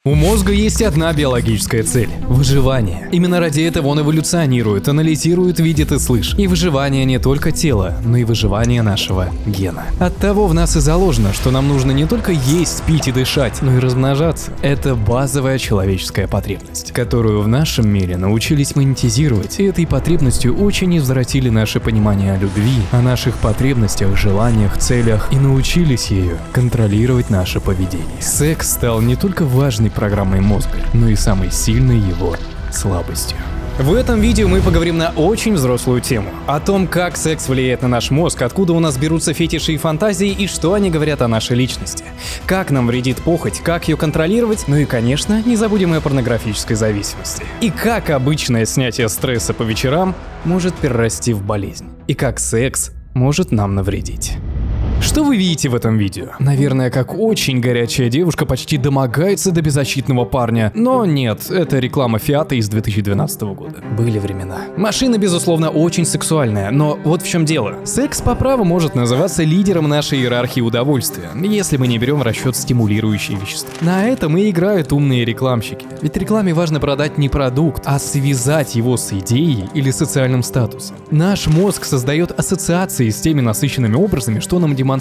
У мозга есть одна биологическая цель – выживание. Именно ради этого он эволюционирует, анализирует, видит и слышит. И выживание не только тела, но и выживание нашего гена. Оттого в нас и заложено, что нам нужно не только есть, пить и дышать, но и размножаться. Это базовая человеческая потребность, которую в нашем мире научились монетизировать, и этой потребностью очень извратили наше понимание о любви, о наших потребностях, желаниях, целях и научились ею контролировать наше поведение. Секс стал не только важной программой мозга, но и самой сильной его слабостью. В этом видео мы поговорим на очень взрослую тему. О том, как секс влияет на наш мозг, откуда у нас берутся фетиши и фантазии и что они говорят о нашей личности. Как нам вредит похоть, как ее контролировать, ну и, конечно, не забудем и о порнографической зависимости. И как обычное снятие стресса по вечерам может перерасти в болезнь. И как секс может нам навредить. Что вы видите в этом видео? Наверное, как очень горячая девушка почти домогается до беззащитного парня. Но нет, это реклама Фиата из 2012 года. Были времена. Машина, безусловно, очень сексуальная, но вот в чем дело. Секс по праву может называться лидером нашей иерархии удовольствия, если мы не берем в расчет стимулирующие вещества. На этом и играют умные рекламщики. Ведь рекламе важно продать не продукт, а связать его с идеей или социальным статусом. Наш мозг создает ассоциации с теми насыщенными образами, что нам демонстрируют.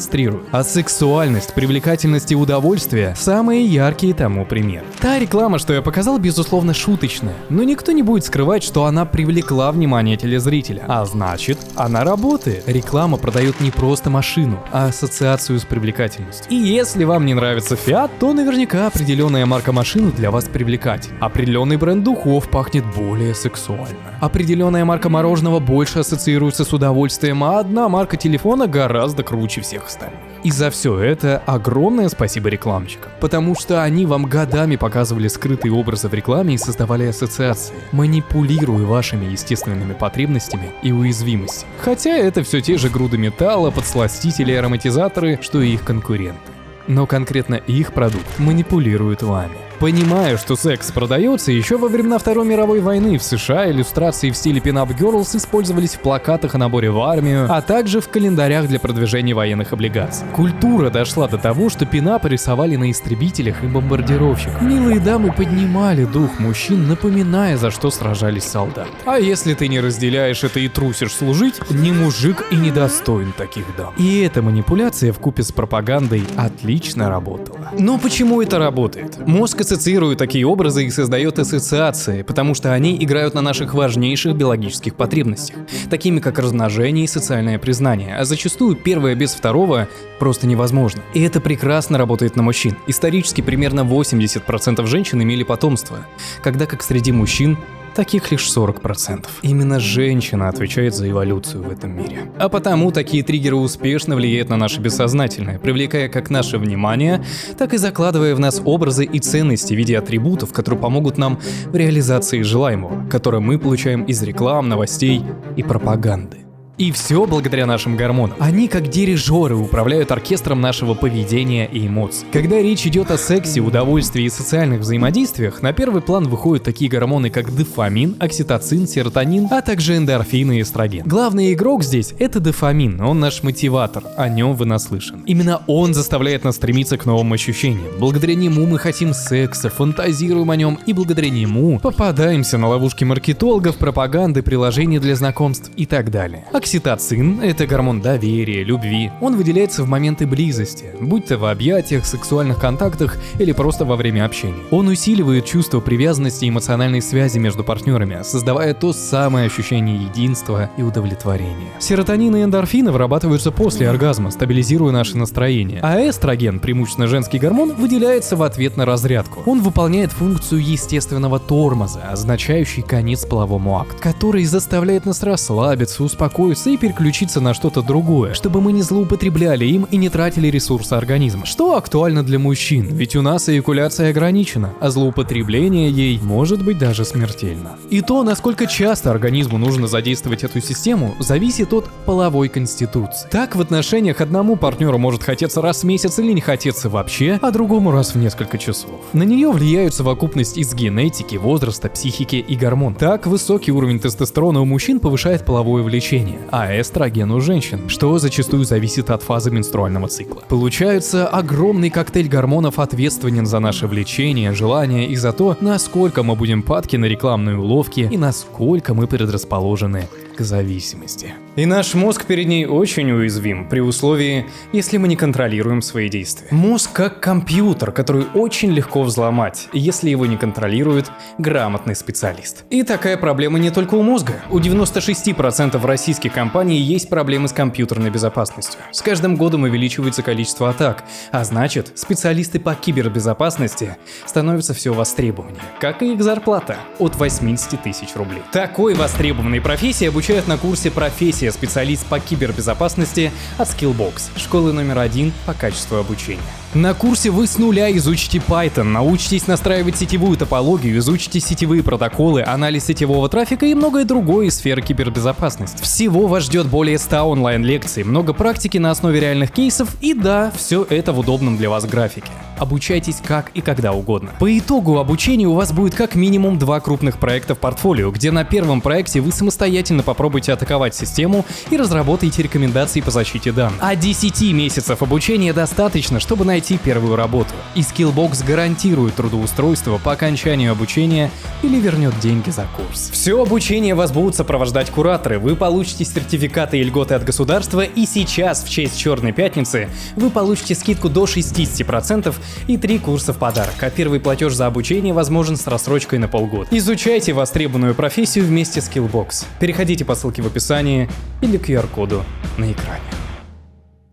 А сексуальность, привлекательность и удовольствие – самые яркие тому примеры. Та реклама, что я показал, безусловно, шуточная, но никто не будет скрывать, что она привлекла внимание телезрителя. А значит, она работает. Реклама продает не просто машину, а ассоциацию с привлекательностью. И если вам не нравится Fiat, то наверняка определенная марка машины для вас привлекательна. Определенный бренд духов пахнет более сексуально. Определенная марка мороженого больше ассоциируется с удовольствием, а одна марка телефона гораздо круче всех остальных. И за все это огромное спасибо рекламщикам, потому что они вам годами показывали скрытые образы в рекламе и создавали ассоциации, манипулируя вашими естественными потребностями и уязвимостями. Хотя это все те же груды металла, подсластители и ароматизаторы, что и их конкуренты. Но конкретно их продукт манипулирует вами. Понимая, что секс продается, еще во времена Второй мировой войны в США иллюстрации в стиле Pin-Up Girls использовались в плакатах о наборе в армию, а также в календарях для продвижения военных облигаций. Культура дошла до того, что пинапы рисовали на истребителях и бомбардировщиках. Милые дамы поднимали дух мужчин, напоминая, за что сражались солдаты. А если ты не разделяешь это и трусишь служить, не мужик и не достоин таких дам. И эта манипуляция вкупе с пропагандой отлично работала. Но почему это работает? Мозг ассоциирует такие образы и создает ассоциации, потому что они играют на наших важнейших биологических потребностях, такими как размножение и социальное признание, а зачастую первое без второго просто невозможно. И это прекрасно работает на мужчин. Исторически примерно 80% женщин имели потомство, когда как среди мужчин таких лишь 40%. Именно женщина отвечает за эволюцию в этом мире. А потому такие триггеры успешно влияют на наше бессознательное, привлекая как наше внимание, так и закладывая в нас образы и ценности в виде атрибутов, которые помогут нам в реализации желаемого, которое мы получаем из реклам, новостей и пропаганды. И все благодаря нашим гормонам. Они как дирижеры управляют оркестром нашего поведения и эмоций. Когда речь идет о сексе, удовольствии и социальных взаимодействиях, на первый план выходят такие гормоны, как дофамин, окситоцин, серотонин, а также эндорфины и эстроген. Главный игрок здесь — это дофамин, он наш мотиватор, о нем вы наслышаны. Именно он заставляет нас стремиться к новым ощущениям. Благодаря нему мы хотим секса, фантазируем о нем, и благодаря нему попадаемся на ловушки маркетологов, пропаганды, приложений для знакомств и так далее. Окситоцин – это гормон доверия, любви. Он выделяется в моменты близости, будь то в объятиях, сексуальных контактах или просто во время общения. Он усиливает чувство привязанности и эмоциональной связи между партнерами, создавая то самое ощущение единства и удовлетворения. Серотонин и эндорфины вырабатываются после оргазма, стабилизируя наше настроение. А эстроген, преимущественно женский гормон, выделяется в ответ на разрядку. Он выполняет функцию естественного тормоза, означающий конец половому акту, который заставляет нас расслабиться, успокоиться и переключиться на что-то другое, чтобы мы не злоупотребляли им и не тратили ресурсы организма. Что актуально для мужчин, ведь у нас эякуляция ограничена, а злоупотребление ей может быть даже смертельно. И то, насколько часто организму нужно задействовать эту систему, зависит от половой конституции. Так, в отношениях одному партнеру может хотеться раз в месяц или не хотеться вообще, а другому раз в несколько часов. На нее влияют совокупность из генетики, возраста, психики и гормон. Так, высокий уровень тестостерона у мужчин повышает половое влечение, а эстроген у женщин, что зачастую зависит от фазы менструального цикла. Получается, огромный коктейль гормонов ответственен за наше влечение, желание и за то, насколько мы будем падки на рекламные уловки и насколько мы предрасположены к зависимости. И наш мозг перед ней очень уязвим, при условии, если мы не контролируем свои действия. Мозг как компьютер, который очень легко взломать, если его не контролирует грамотный специалист. И такая проблема не только у мозга. У 96% российских компаний есть проблемы с компьютерной безопасностью. С каждым годом увеличивается количество атак, а значит, специалисты по кибербезопасности становятся все востребованнее, как и их зарплата от 80 тысяч рублей. Такой востребованной профессии обучают на курсе «Профессия специалист по кибербезопасности» от Skillbox, школы номер 1 по качеству обучения. На курсе вы с нуля изучите Python, научитесь настраивать сетевую топологию, изучите сетевые протоколы, анализ сетевого трафика и многое другое из сферы кибербезопасности. Всего вас ждет более 100 онлайн-лекций, много практики на основе реальных кейсов и да, все это в удобном для вас графике. Обучайтесь как и когда угодно. По итогу обучения у вас будет как минимум 2 крупных проекта в портфолио, где на первом проекте вы самостоятельно попробуйте атаковать систему и разработаете рекомендации по защите данных. А 10 месяцев обучения достаточно, чтобы найти первую работу. И Skillbox гарантирует трудоустройство по окончанию обучения или вернет деньги за курс. Все обучение вас будут сопровождать кураторы, вы получите сертификаты и льготы от государства, и сейчас в честь Черной пятницы вы получите скидку до 60% и 3 курса в подарок, а первый платеж за обучение возможен с рассрочкой на полгода. Изучайте востребованную профессию вместе с Skillbox. Переходите по ссылке в описании или QR-коду на экране.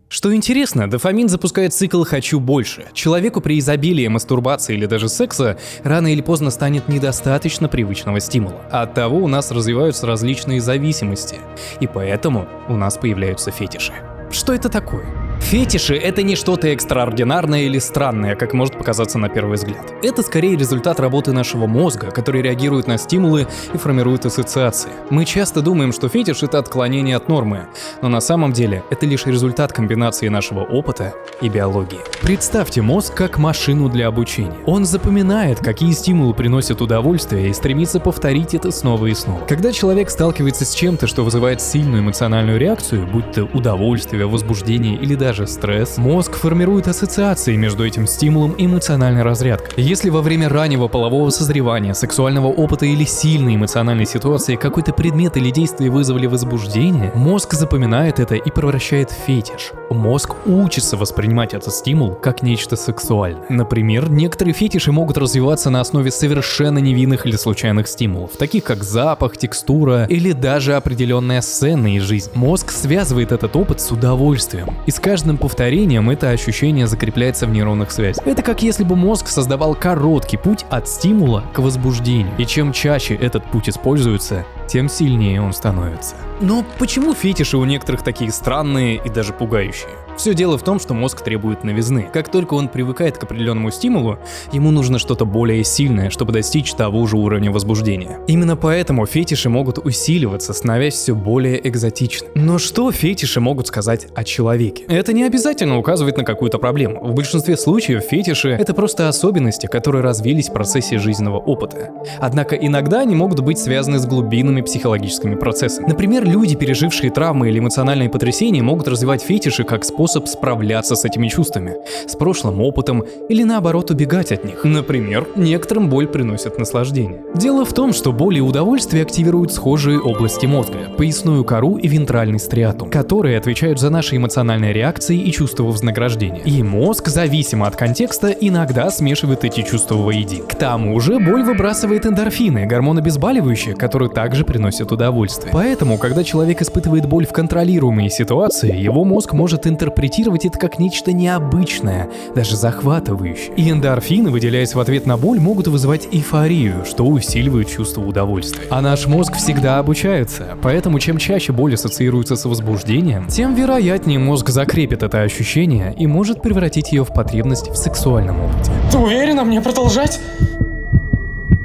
Что интересно, дофамин запускает цикл «хочу больше». Человеку при изобилии мастурбации или даже секса рано или поздно станет недостаточно привычного стимула. Оттого у нас развиваются различные зависимости, и поэтому у нас появляются фетиши. Что это такое? Фетиши — это не что-то экстраординарное или странное, как может показаться на первый взгляд. Это скорее результат работы нашего мозга, который реагирует на стимулы и формирует ассоциации. Мы часто думаем, что фетиш — это отклонение от нормы, но на самом деле это лишь результат комбинации нашего опыта и биологии. Представьте мозг как машину для обучения. Он запоминает, какие стимулы приносят удовольствие, и стремится повторить это снова и снова. Когда человек сталкивается с чем-то, что вызывает сильную эмоциональную реакцию, будь то удовольствие, возбуждение или даже стресс, мозг формирует ассоциации между этим стимулом и эмоциональной разрядкой. Если во время раннего полового созревания, сексуального опыта или сильной эмоциональной ситуации какой-то предмет или действие вызвали возбуждение, мозг запоминает это и превращает в фетиш. Мозг учится воспринимать этот стимул как нечто сексуальное. Например, некоторые фетиши могут развиваться на основе совершенно невинных или случайных стимулов, таких как запах, текстура или даже определенная сцена из жизни. Мозг связывает этот опыт с удовольствием, и с каждым повторением это ощущение закрепляется в нейронных связях. Это как если бы мозг создавал короткий путь от стимула к возбуждению. И чем чаще этот путь используется, тем сильнее он становится. Но почему фетиши у некоторых такие странные и даже пугающие? Все дело в том, что мозг требует новизны. Как только он привыкает к определенному стимулу, ему нужно что-то более сильное, чтобы достичь того же уровня возбуждения. Именно поэтому фетиши могут усиливаться, становясь все более экзотичными. Но что фетиши могут сказать о человеке? Это не обязательно указывает на какую-то проблему. В большинстве случаев фетиши — это просто особенности, которые развились в процессе жизненного опыта. Однако иногда они могут быть связаны с глубинными психологическими процессами. Например, люди, пережившие травмы или эмоциональные потрясения, могут развивать фетиши как способ справляться с этими чувствами, с прошлым опытом или наоборот убегать от них. Например, некоторым боль приносит наслаждение. Дело в том, что боль и удовольствие активируют схожие области мозга — поясную кору и вентральный стриатум, которые отвечают за наши эмоциональные реакции и чувства вознаграждения. И мозг, зависимо от контекста, иногда смешивает эти чувства воедино. К тому же боль выбрасывает эндорфины, гормон обезболивающие, которые также приносят удовольствие. Поэтому, когда человек испытывает боль в контролируемой ситуации, его мозг может интерпретировать это как нечто необычное, даже захватывающее. И эндорфины, выделяясь в ответ на боль, могут вызывать эйфорию, что усиливает чувство удовольствия. А наш мозг всегда обучается, поэтому чем чаще боль ассоциируется с возбуждением, тем вероятнее мозг закрепит это ощущение и может превратить ее в потребность в сексуальном опыте. Ты уверена мне продолжать?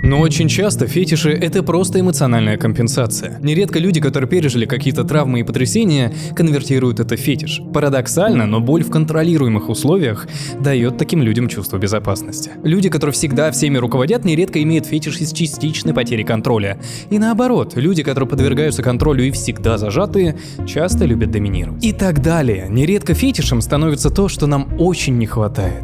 Но очень часто фетиши — это просто эмоциональная компенсация. Нередко люди, которые пережили какие-то травмы и потрясения, конвертируют это в фетиш. Парадоксально, но боль в контролируемых условиях дает таким людям чувство безопасности. Люди, которые всегда всеми руководят, нередко имеют фетиш из частичной потери контроля. И наоборот, люди, которые подвергаются контролю и всегда зажатые, часто любят доминировать. И так далее. Нередко фетишем становится то, что нам очень не хватает.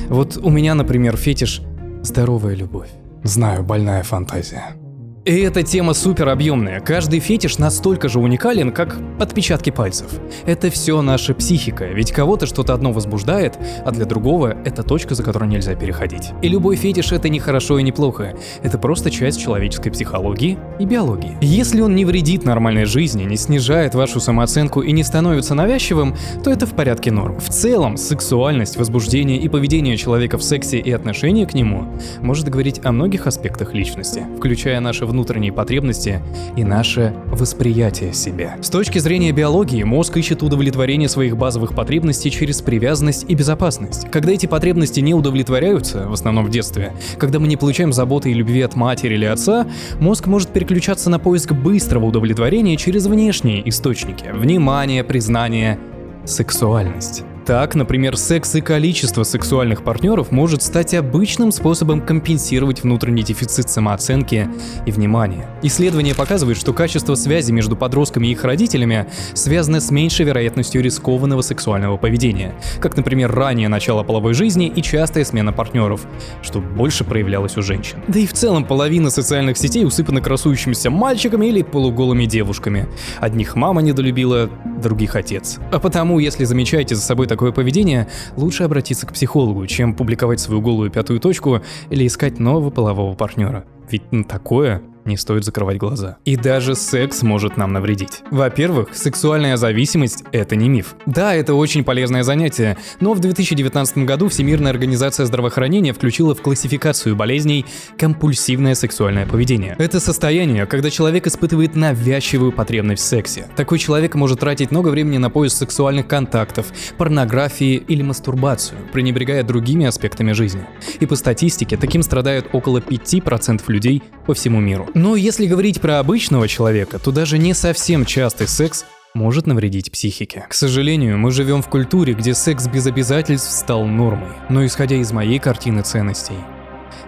Вот у меня, например, фетиш — здоровая любовь. Знаю, больная фантазия. И эта тема супер объемная. Каждый фетиш настолько же уникален, как отпечатки пальцев. Это все наша психика, ведь кого-то что-то одно возбуждает, а для другого это точка, за которую нельзя переходить. И любой фетиш — это не хорошо и не плохо. Это просто часть человеческой психологии и биологии. Если он не вредит нормальной жизни, не снижает вашу самооценку и не становится навязчивым, то это в порядке норм. В целом, сексуальность, возбуждение и поведение человека в сексе и отношение к нему может говорить о многих аспектах личности, включая наши внутренние потребности и наше восприятие себя. С точки зрения биологии, мозг ищет удовлетворение своих базовых потребностей через привязанность и безопасность. Когда эти потребности не удовлетворяются, в основном в детстве, когда мы не получаем заботы и любви от матери или отца, мозг может переключаться на поиск быстрого удовлетворения через внешние источники – внимание, признание, сексуальность. Так, например, секс и количество сексуальных партнеров может стать обычным способом компенсировать внутренний дефицит самооценки и внимания. Исследования показывают, что качество связи между подростками и их родителями связано с меньшей вероятностью рискованного сексуального поведения, как, например, раннее начало половой жизни и частая смена партнеров, что больше проявлялось у женщин. Да и в целом половина социальных сетей усыпана красующимися мальчиками или полуголыми девушками. Одних мама недолюбила, других отец. А потому, если замечаете за собой такое поведение, лучше обратиться к психологу, чем публиковать свою голую пятую точку или искать нового полового партнера. Ведь на такое не стоит закрывать глаза. И даже секс может нам навредить. Во-первых, сексуальная зависимость — это не миф. Да, это очень полезное занятие, но в 2019 году Всемирная организация здравоохранения включила в классификацию болезней компульсивное сексуальное поведение. Это состояние, когда человек испытывает навязчивую потребность в сексе. Такой человек может тратить много времени на поиск сексуальных контактов, порнографии или мастурбацию, пренебрегая другими аспектами жизни. И по статистике, таким страдают около 5% людей по всему миру. Но если говорить про обычного человека, то даже не совсем частый секс может навредить психике. К сожалению, мы живем в культуре, где секс без обязательств стал нормой. Но исходя из моей картины ценностей,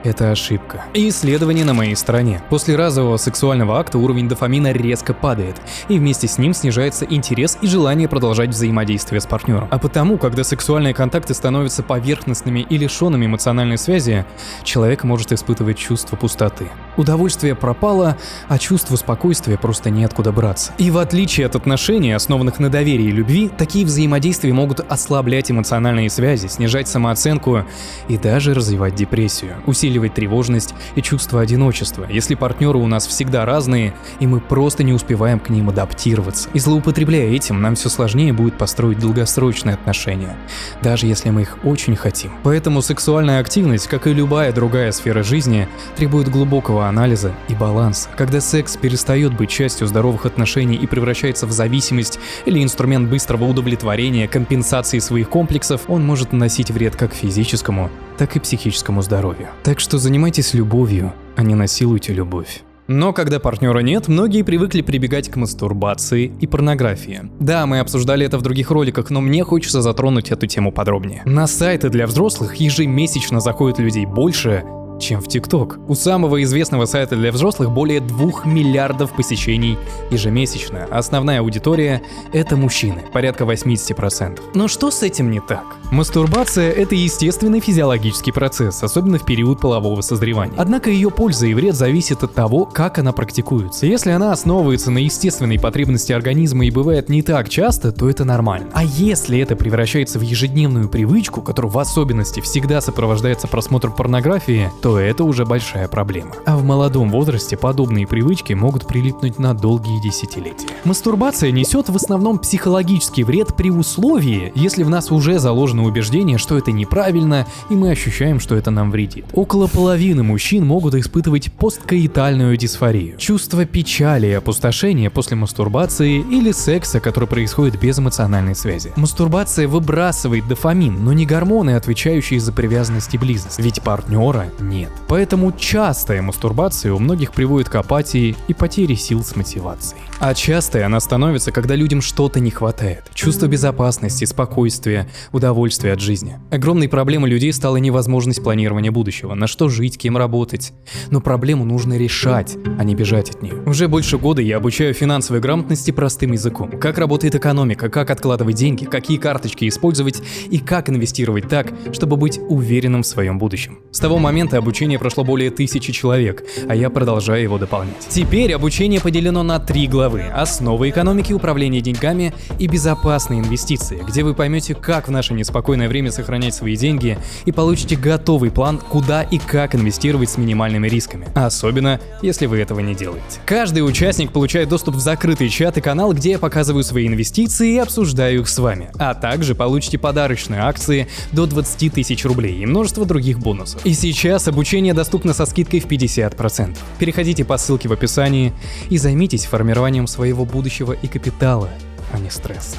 это ошибка. И исследование на моей стороне. После разового сексуального акта уровень дофамина резко падает, и вместе с ним снижается интерес и желание продолжать взаимодействие с партнером. А потому, когда сексуальные контакты становятся поверхностными и лишенными эмоциональной связи, человек может испытывать чувство пустоты. Удовольствие пропало, а чувство спокойствия просто неоткуда браться. И в отличие от отношений, основанных на доверии и любви, такие взаимодействия могут ослаблять эмоциональные связи, снижать самооценку и даже развивать депрессию, усиливать тревожность и чувство одиночества, если партнеры у нас всегда разные, и мы просто не успеваем к ним адаптироваться. И злоупотребляя этим, нам все сложнее будет построить долгосрочные отношения, даже если мы их очень хотим. Поэтому сексуальная активность, как и любая другая сфера жизни, требует глубокого анализа и баланса. Когда секс перестает быть частью здоровых отношений и превращается в зависимость или инструмент быстрого удовлетворения, компенсации своих комплексов, он может наносить вред как физическому, так и психическому здоровью. Так что занимайтесь любовью, а не насилуйте любовь. Но когда партнера нет, многие привыкли прибегать к мастурбации и порнографии. Да, мы обсуждали это в других роликах, но мне хочется затронуть эту тему подробнее. На сайты для взрослых ежемесячно заходит людей больше, чем в ТикТок. У самого известного сайта для взрослых более 2 миллиардов посещений ежемесячно. Основная аудитория — это мужчины, порядка 80%. Но что с этим не так? Мастурбация — это естественный физиологический процесс, особенно в период полового созревания. Однако ее польза и вред зависят от того, как она практикуется. Если она основывается на естественной потребности организма и бывает не так часто, то это нормально. А если это превращается в ежедневную привычку, которая в особенности всегда сопровождается просмотром порнографии, то это уже большая проблема. А в молодом возрасте подобные привычки могут прилипнуть на долгие десятилетия. Мастурбация несет в основном психологический вред при условии, если в нас уже заложено убеждение, что это неправильно, и мы ощущаем, что это нам вредит. Около половины мужчин могут испытывать посткоитальную дисфорию, чувство печали и опустошения после мастурбации или секса, который происходит без эмоциональной связи. Мастурбация выбрасывает дофамин, но не гормоны, отвечающие за привязанность и близость. Ведь партнера нет. Поэтому частая мастурбация у многих приводит к апатии и потере сил с мотивацией. А частой она становится, когда людям что-то не хватает. Чувство безопасности, спокойствия, удовольствия от жизни. Огромной проблемой людей стала невозможность планирования будущего, на что жить, кем работать. Но проблему нужно решать, а не бежать от нее. Уже больше года я обучаю финансовой грамотности простым языком. Как работает экономика, как откладывать деньги, какие карточки использовать и как инвестировать так, чтобы быть уверенным в своем будущем. С того момента обучение прошло более 1000 человек, а я продолжаю его дополнять. Теперь обучение поделено на 3 главы: основы экономики, управления деньгами и безопасные инвестиции, где вы поймете, как в наше неспокойное время сохранять свои деньги и получите готовый план, куда и как инвестировать с минимальными рисками. Особенно, если вы этого не делаете. Каждый участник получает доступ в закрытый чат и канал, где я показываю свои инвестиции и обсуждаю их с вами. А также получите подарочные акции до 20 000 рублей и множество других бонусов. И сейчас обучение доступно со скидкой в 50%. Переходите по ссылке в описании и займитесь формированием своего будущего и капитала, а не стресса.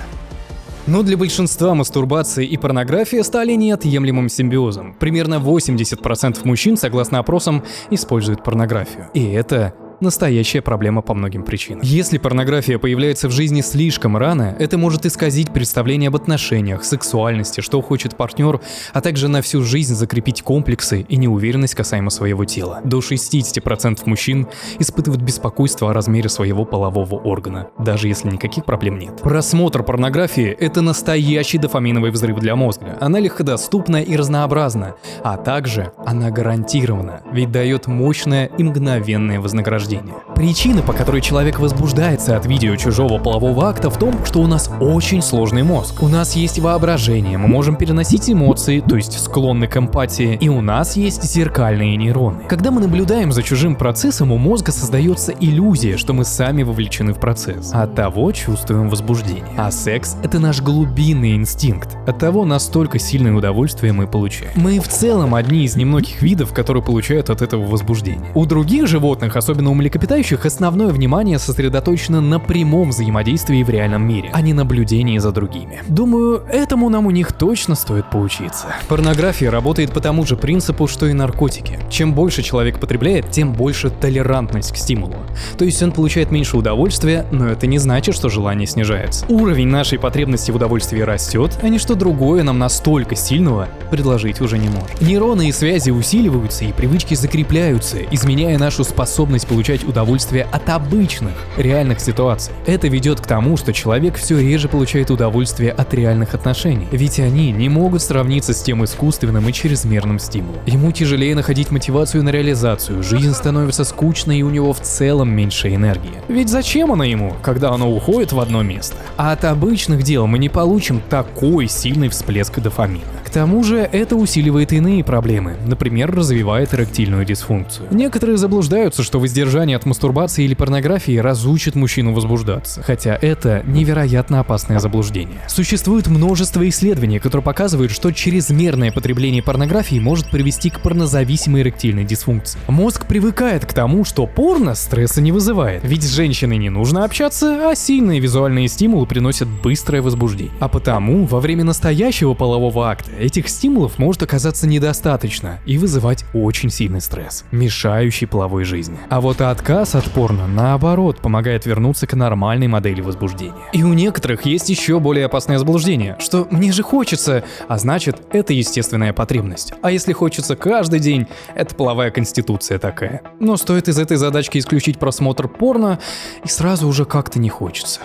Но для большинства мастурбация и порнография стали неотъемлемым симбиозом. Примерно 80% мужчин, согласно опросам, используют порнографию. И это настоящая проблема по многим причинам. Если порнография появляется в жизни слишком рано, это может исказить представление об отношениях, сексуальности, что хочет партнер, а также на всю жизнь закрепить комплексы и неуверенность касаемо своего тела. До 60% мужчин испытывают беспокойство о размере своего полового органа, даже если никаких проблем нет. Просмотр порнографии — это настоящий дофаминовый взрыв для мозга. Она легкодоступна и разнообразна, а также она гарантирована, ведь дает мощное и мгновенное вознаграждение. Причина, по которой человек возбуждается от видео чужого полового акта, в том, что у нас очень сложный мозг. У нас есть воображение, мы можем переносить эмоции, то есть склонны к эмпатии, и у нас есть зеркальные нейроны. Когда мы наблюдаем за чужим процессом, у мозга создается иллюзия, что мы сами вовлечены в процесс. Оттого чувствуем возбуждение. А секс — это наш глубинный инстинкт. Оттого настолько сильное удовольствие мы получаем. Мы в целом одни из немногих видов, которые получают от этого возбуждение. У других животных, особенно у млекопитающих, основное внимание сосредоточено на прямом взаимодействии в реальном мире, а не наблюдении за другими. Думаю, этому нам у них точно стоит поучиться. Порнография работает по тому же принципу, что и наркотики. Чем больше человек потребляет, тем больше толерантность к стимулу. То есть он получает меньше удовольствия, но это не значит, что желание снижается. Уровень нашей потребности в удовольствии растет, а ничто другое нам настолько сильного предложить уже не может. Нейроны и связи усиливаются, и привычки закрепляются, изменяя нашу способность получать удовольствие от обычных, реальных ситуаций. Это ведет к тому, что человек все реже получает удовольствие от реальных отношений, ведь они не могут сравниться с тем искусственным и чрезмерным стимулом. Ему тяжелее находить мотивацию на реализацию, жизнь становится скучной, и у него в целом меньше энергии. Ведь зачем она ему, когда она уходит в одно место? А от обычных дел мы не получим такой сильный всплеск дофамина. К тому же это усиливает иные проблемы, например, развивает эректильную дисфункцию. Некоторые заблуждаются, что воздержание от мастурбации или порнографии разучит мужчину возбуждаться, хотя это невероятно опасное заблуждение. Существует множество исследований, которые показывают, что чрезмерное потребление порнографии может привести к порнозависимой эректильной дисфункции. Мозг привыкает к тому, что порно стресса не вызывает, ведь с женщиной не нужно общаться, а сильные визуальные стимулы приносят быстрое возбуждение. А потому во время настоящего полового акта этих стимулов может оказаться недостаточно и вызывать очень сильный стресс, мешающий половой жизни. А вот отказ от порно, наоборот, помогает вернуться к нормальной модели возбуждения. И у некоторых есть еще более опасное заблуждение, что «мне же хочется», а значит, это естественная потребность. А если хочется каждый день, это половая конституция такая. Но стоит из этой задачки исключить просмотр порно, и сразу уже как-то не хочется.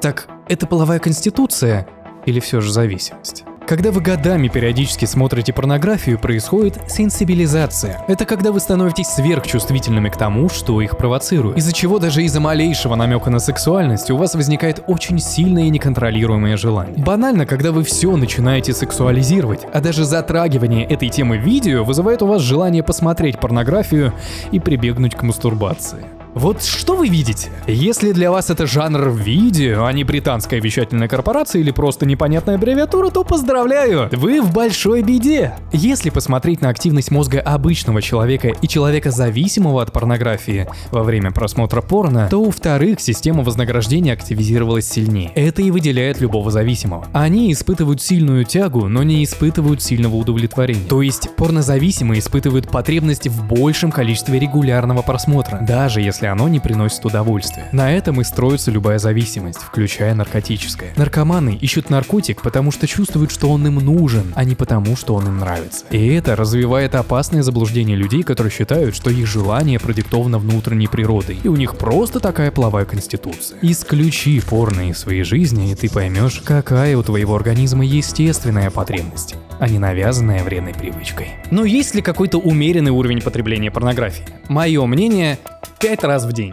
Так, это половая конституция или все же зависимость? Когда вы годами периодически смотрите порнографию, происходит сенсибилизация. Это когда вы становитесь сверхчувствительными к тому, что их провоцирует. Из-за чего даже из-за малейшего намека на сексуальность у вас возникает очень сильное и неконтролируемое желание. Банально, когда вы все начинаете сексуализировать, а даже затрагивание этой темы в видео вызывает у вас желание посмотреть порнографию и прибегнуть к мастурбации. Вот что вы видите? Если для вас это жанр видео, а не британская вещательная корпорация или просто непонятная аббревиатура, то поздравляю, вы в большой беде. Если посмотреть на активность мозга обычного человека и человека, зависимого от порнографии во время просмотра порно, то у вторых система вознаграждения активизировалась сильнее. Это и выделяет любого зависимого. Они испытывают сильную тягу, но не испытывают сильного удовлетворения. То есть порнозависимые испытывают потребность в большем количестве регулярного просмотра, даже если оно не приносит удовольствия. На этом и строится любая зависимость, включая наркотическая. Наркоманы ищут наркотик, потому что чувствуют, что он им нужен, а не потому, что он им нравится. И это развивает опасное заблуждение людей, которые считают, что их желание продиктовано внутренней природой, и у них просто такая половая конституция. Исключи порно из своей жизни, и ты поймешь, какая у твоего организма естественная потребность, а не навязанная вредной привычкой. Но есть ли какой-то умеренный уровень потребления порнографии? Мое мнение — 5 раз в день.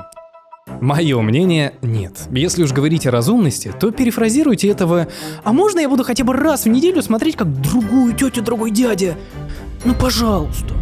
Мое мнение — нет. Если уж говорить о разумности, то перефразируйте этого: «А можно я буду хотя бы раз в неделю смотреть, как другую тетю, другой дядя? Ну пожалуйста».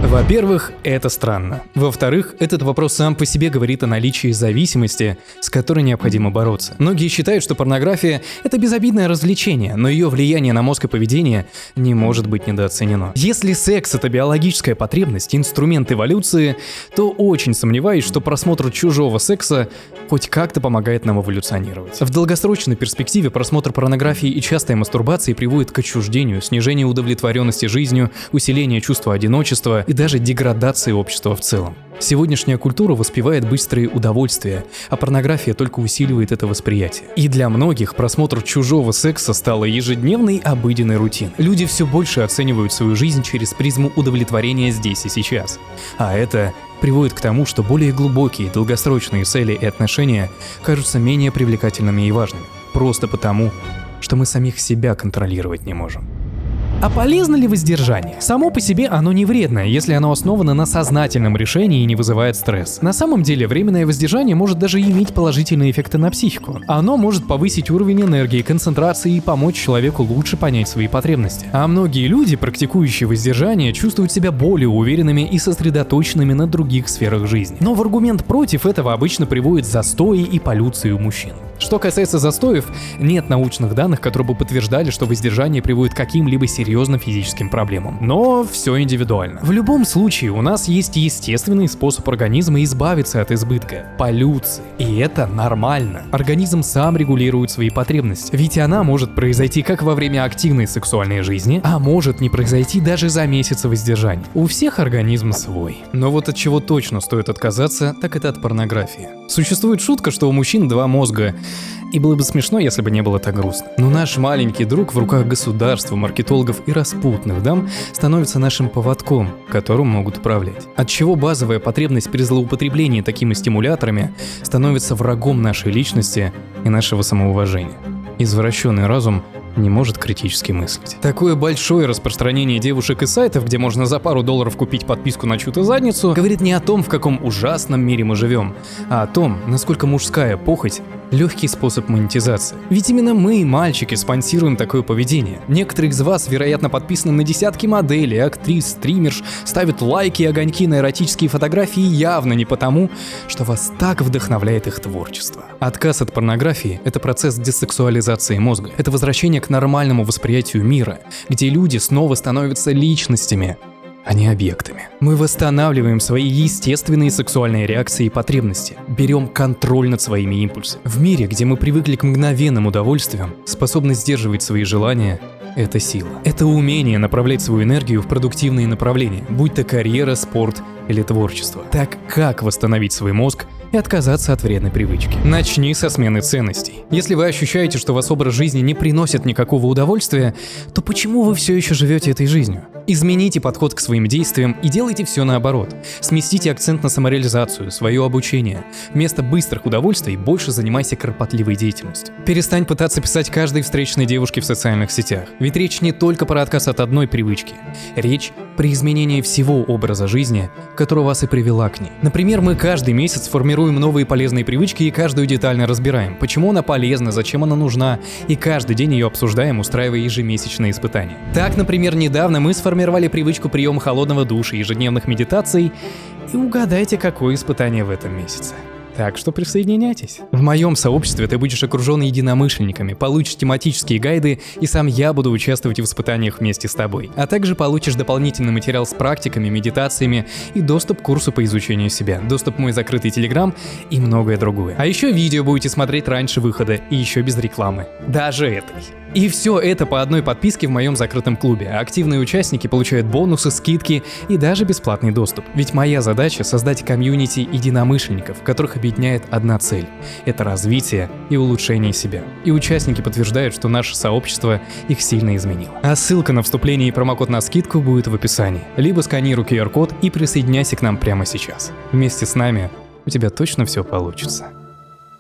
Во-первых, это странно. Во-вторых, этот вопрос сам по себе говорит о наличии зависимости, с которой необходимо бороться. Многие считают, что порнография — это безобидное развлечение, но ее влияние на мозг и поведение не может быть недооценено. Если секс — это биологическая потребность, инструмент эволюции, то очень сомневаюсь, что просмотр чужого секса хоть как-то помогает нам эволюционировать. В долгосрочной перспективе просмотр порнографии и частая мастурбация приводит к отчуждению, снижению удовлетворенности жизнью, усилению чувства одиночества и даже деградации общества в целом. Сегодняшняя культура воспевает быстрые удовольствия, а порнография только усиливает это восприятие. И для многих просмотр чужого секса стало ежедневной обыденной рутиной. Люди все больше оценивают свою жизнь через призму удовлетворения здесь и сейчас. А это приводит к тому, что более глубокие долгосрочные цели и отношения кажутся менее привлекательными и важными. Просто потому, что мы самих себя контролировать не можем. А полезно ли воздержание? Само по себе оно не вредно, если оно основано на сознательном решении и не вызывает стресс. На самом деле, временное воздержание может даже иметь положительные эффекты на психику. Оно может повысить уровень энергии, концентрации и помочь человеку лучше понять свои потребности. А многие люди, практикующие воздержание, чувствуют себя более уверенными и сосредоточенными на других сферах жизни. Но в аргумент против этого обычно приводят застои и полюции у мужчин. Что касается застоев, нет научных данных, которые бы подтверждали, что воздержание приводит к каким-либо серьезным физическим проблемам. Но все индивидуально. В любом случае, у нас есть естественный способ организма избавиться от избытка – полюции. И это нормально. Организм сам регулирует свои потребности. Ведь она может произойти как во время активной сексуальной жизни, а может не произойти даже за месяцы воздержания. У всех организм свой. Но вот от чего точно стоит отказаться, так это от порнографии. Существует шутка, что у мужчин 2 мозга. И было бы смешно, если бы не было так грустно. Но наш маленький друг в руках государства, маркетологов и распутных дам становится нашим поводком, которым могут управлять. Отчего базовая потребность при злоупотреблении такими стимуляторами становится врагом нашей личности и нашего самоуважения. Извращенный разум не может критически мыслить. Такое большое распространение девушек и сайтов, где можно за пару долларов купить подписку на чью-то задницу, говорит не о том, в каком ужасном мире мы живем, а о том, насколько мужская похоть — легкий способ монетизации. Ведь именно мы, мальчики, спонсируем такое поведение. Некоторые из вас, вероятно, подписаны на десятки моделей, актрис, стримерш, ставят лайки и огоньки на эротические фотографии явно не потому, что вас так вдохновляет их творчество. Отказ от порнографии — это процесс десексуализации мозга. Это возвращение к нормальному восприятию мира, где люди снова становятся личностями, а не объектами. Мы восстанавливаем свои естественные сексуальные реакции и потребности, берем контроль над своими импульсами. В мире, где мы привыкли к мгновенным удовольствиям, способность сдерживать свои желания — это сила. Это умение направлять свою энергию в продуктивные направления, будь то карьера, спорт или творчество. Так как восстановить свой мозг и отказаться от вредной привычки? Начни со смены ценностей. Если вы ощущаете, что ваш образ жизни не приносит никакого удовольствия, то почему вы все еще живете этой жизнью? Измените подход к своим действиям и делайте все наоборот. Сместите акцент на самореализацию, свое обучение. Вместо быстрых удовольствий больше занимайся кропотливой деятельностью. Перестань пытаться писать каждой встречной девушке в социальных сетях. Ведь речь не только про отказ от одной привычки. Речь при изменении всего образа жизни, которая вас и привела к ней. Например, мы каждый месяц формируем новые полезные привычки и каждую детально разбираем, почему она полезна, зачем она нужна, и каждый день ее обсуждаем, устраивая ежемесячные испытания. Так, например, недавно мы сформировали сформировали привычку приема холодного душа и ежедневных медитаций, и угадайте, какое испытание в этом месяце. Так что присоединяйтесь. В моем сообществе ты будешь окружен единомышленниками, получишь тематические гайды, и сам я буду участвовать в испытаниях вместе с тобой. А также получишь дополнительный материал с практиками, медитациями и доступ к курсу по изучению себя, доступ в мой закрытый Telegram и многое другое. А еще видео будете смотреть раньше выхода и еще без рекламы. Даже этой. И все это по одной подписке в моем закрытом клубе. Активные участники получают бонусы, скидки и даже бесплатный доступ. Ведь моя задача — создать комьюнити единомышленников, которых объединяет одна цель — это развитие и улучшение себя. И участники подтверждают, что наше сообщество их сильно изменило. А ссылка на вступление и промокод на скидку будет в описании. Либо сканируй QR-код и присоединяйся к нам прямо сейчас. Вместе с нами у тебя точно все получится.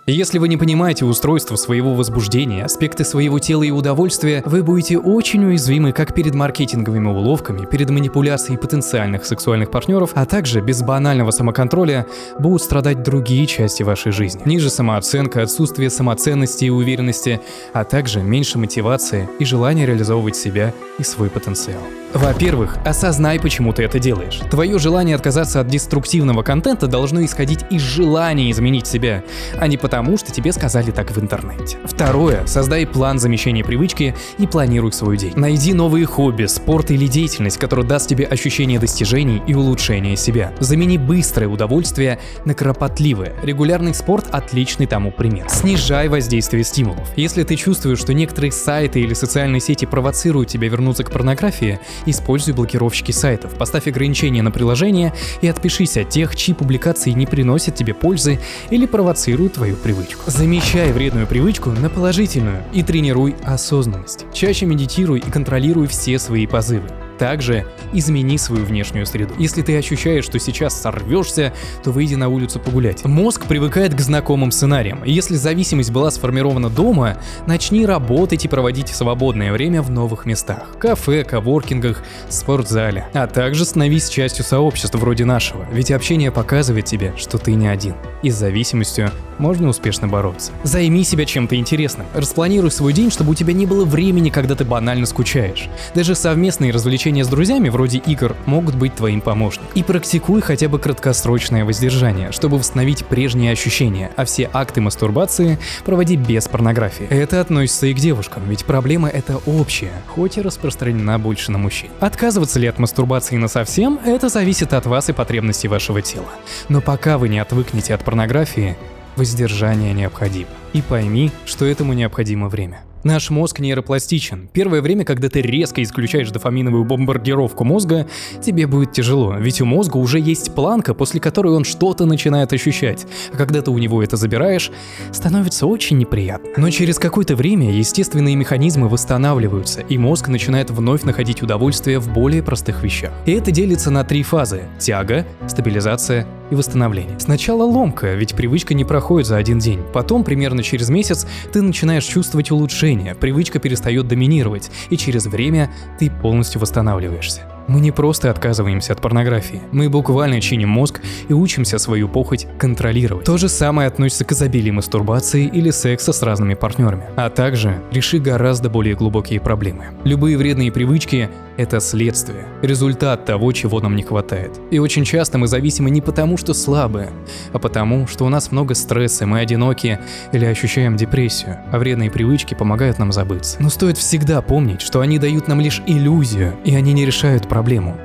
Если вы не понимаете устройство своего возбуждения, аспекты своего тела и удовольствия, вы будете очень уязвимы как перед маркетинговыми уловками, перед манипуляцией потенциальных сексуальных партнеров, а также без банального самоконтроля будут страдать другие части вашей жизни. Ниже самооценка, отсутствие самоценности и уверенности, а также меньше мотивации и желания реализовывать себя и свой потенциал. Во-первых, осознай, почему ты это делаешь. Твое желание отказаться от деструктивного контента должно исходить из желания изменить себя, а не потому, что тебе сказали так в интернете. Второе, создай план замещения привычки и планируй свой день. Найди новые хобби, спорт или деятельность, которая даст тебе ощущение достижений и улучшения себя. Замени быстрое удовольствие на кропотливое. Регулярный спорт – отличный тому пример. Снижай воздействие стимулов. Если ты чувствуешь, что некоторые сайты или социальные сети провоцируют тебя вернуться к порнографии, используй блокировщики сайтов, поставь ограничения на приложения и отпишись от тех, чьи публикации не приносят тебе пользы или провоцируют твою привычку. Замещай вредную привычку на положительную и тренируй осознанность. Чаще медитируй и контролируй все свои позывы. Также измени свою внешнюю среду. Если ты ощущаешь, что сейчас сорвешься, то выйди на улицу погулять. Мозг привыкает к знакомым сценариям. Если зависимость была сформирована дома, начни работать и проводить свободное время в новых местах. Кафе, коворкингах, спортзале. А также становись частью сообщества вроде нашего. Ведь общение показывает тебе, что ты не один. И с зависимостью можно успешно бороться. Займи себя чем-то интересным. Распланируй свой день, чтобы у тебя не было времени, когда ты банально скучаешь. Даже совместные развлечения с друзьями, вроде игр, могут быть твоим помощником. И практикуй хотя бы краткосрочное воздержание, чтобы восстановить прежние ощущения, а все акты мастурбации проводи без порнографии. Это относится и к девушкам, ведь проблема эта общая, хоть и распространена больше на мужчин. Отказываться ли от мастурбации насовсем, это зависит от вас и потребностей вашего тела. Но пока вы не отвыкнете от порнографии, воздержание необходимо. И пойми, что этому необходимо время. Наш мозг нейропластичен. Первое время, когда ты резко исключаешь дофаминовую бомбардировку мозга, тебе будет тяжело, ведь у мозга уже есть планка, после которой он что-то начинает ощущать. А когда ты у него это забираешь, становится очень неприятно. Но через какое-то время естественные механизмы восстанавливаются, и мозг начинает вновь находить удовольствие в более простых вещах. И это делится на 3 фазы: тяга, стабилизация и восстановление. Сначала ломка, ведь привычка не проходит за один день. Потом, примерно через месяц, ты начинаешь чувствовать улучшение. Привычка перестает доминировать, и через время ты полностью восстанавливаешься. Мы не просто отказываемся от порнографии, мы буквально чиним мозг и учимся свою похоть контролировать. То же самое относится к изобилию мастурбации или секса с разными партнерами. А также реши гораздо более глубокие проблемы. Любые вредные привычки – это следствие, результат того, чего нам не хватает. И очень часто мы зависимы не потому, что слабые, а потому, что у нас много стресса, мы одиноки или ощущаем депрессию, а вредные привычки помогают нам забыться. Но стоит всегда помнить, что они дают нам лишь иллюзию, и они не решают проблему,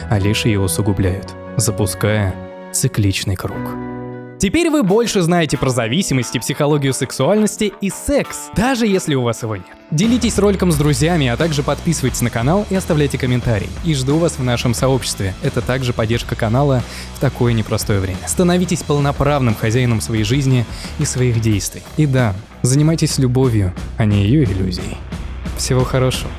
а лишь ее усугубляют, запуская цикличный круг. Теперь вы больше знаете про зависимости, психологию сексуальности и секс, даже если у вас его нет. Делитесь роликом с друзьями, а также подписывайтесь на канал и оставляйте комментарии. И жду вас в нашем сообществе. Это также поддержка канала в такое непростое время. Становитесь полноправным хозяином своей жизни и своих действий. И да, занимайтесь любовью, а не ее иллюзией. Всего хорошего.